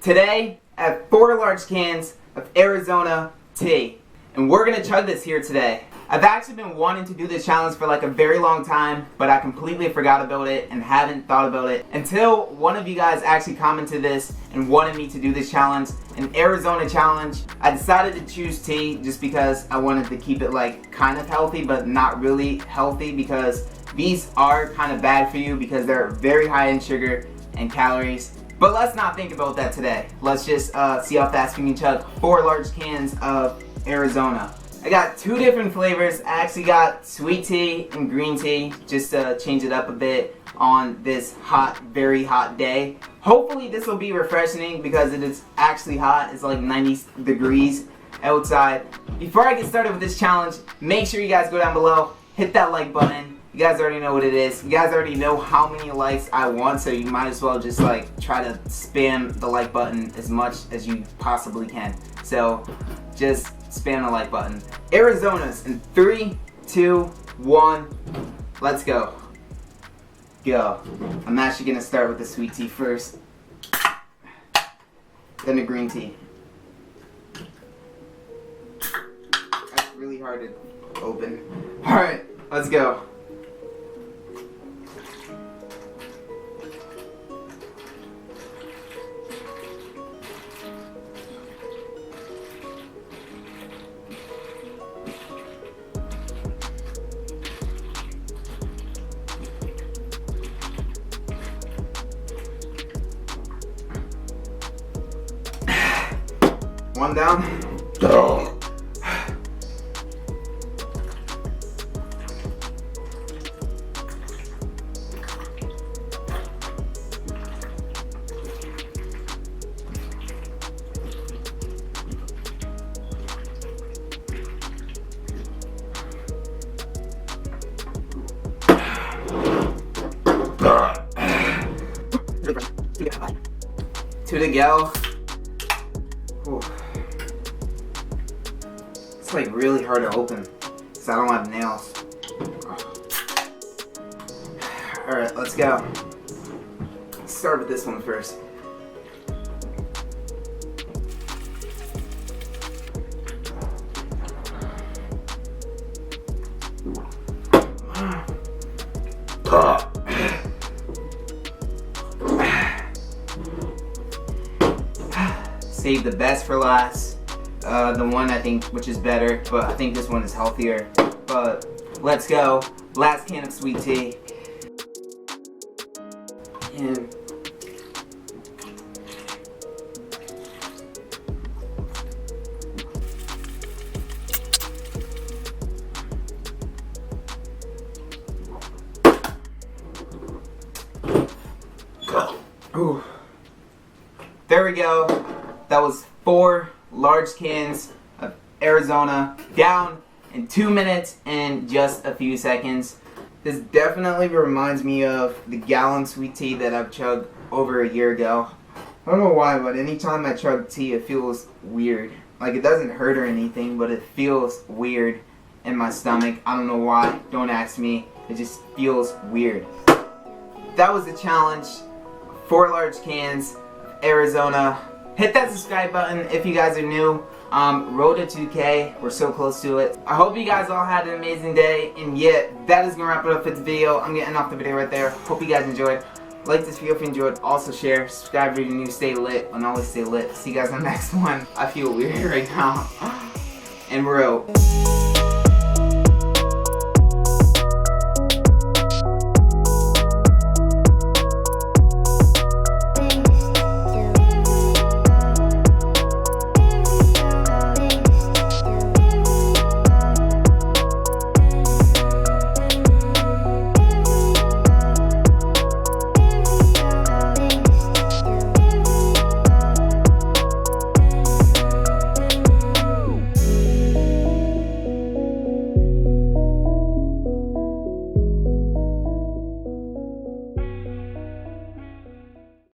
Today, I have 4 large cans of Arizona tea, and we're gonna chug this here today. I've actually been wanting to do this challenge for like a very long time, but I completely forgot about it and haven't thought about it until one of you guys actually commented this and wanted me to do this challenge, an Arizona challenge. I decided to choose tea just because I wanted to keep it like kind of healthy, but not really healthy, because these are kind of bad for you because they're very high in sugar and calories. But let's not think about that today. Let's just see how fast we can chug 4 large cans of Arizona. I got 2 different flavors. I actually got sweet tea and green tea just to change it up a bit on this hot, very hot day. Hopefully this will be refreshing because it is actually hot. It's like 90 degrees outside. Before I get started with this challenge, make sure you guys go down below, hit that like button. You guys already know what it is. You guys already know how many likes I want, so you might as well just like try to spam the like button as much as you possibly can. So just spam the like button. Arizona's in 3, 2, 1. Let's go. Go. I'm actually gonna start with the sweet tea first, then the green tea. That's really hard to open. Alright, let's go. One down. Oh. Two to go. Ooh. It's like really hard to open because I don't have nails. Alright, let's go. Let's start with this one first. Save the best for last. The one I think which is better, but I think this one is healthier. But let's go. Last can of sweet tea. And ooh. There we go. That was 4 large cans of Arizona down in 2 minutes and just a few seconds. This definitely reminds me of the gallon sweet tea that I've chugged over a year ago. I don't know why, but anytime I chug tea it feels weird. Like it doesn't hurt or anything, but it feels weird in my stomach. I don't know why, don't ask me. It just feels weird. That was the challenge. 4 large cans of Arizona. Hit that subscribe button if you guys are new. Road to 2K, we're so close to it. I hope you guys all had an amazing day, and yeah, that is gonna wrap it up for this video. I'm getting off the video right there. Hope you guys enjoyed. Like this video if you enjoyed. Also share, subscribe if you're new, stay lit, and always stay lit. See you guys on the next one. I feel weird right now. And we're out.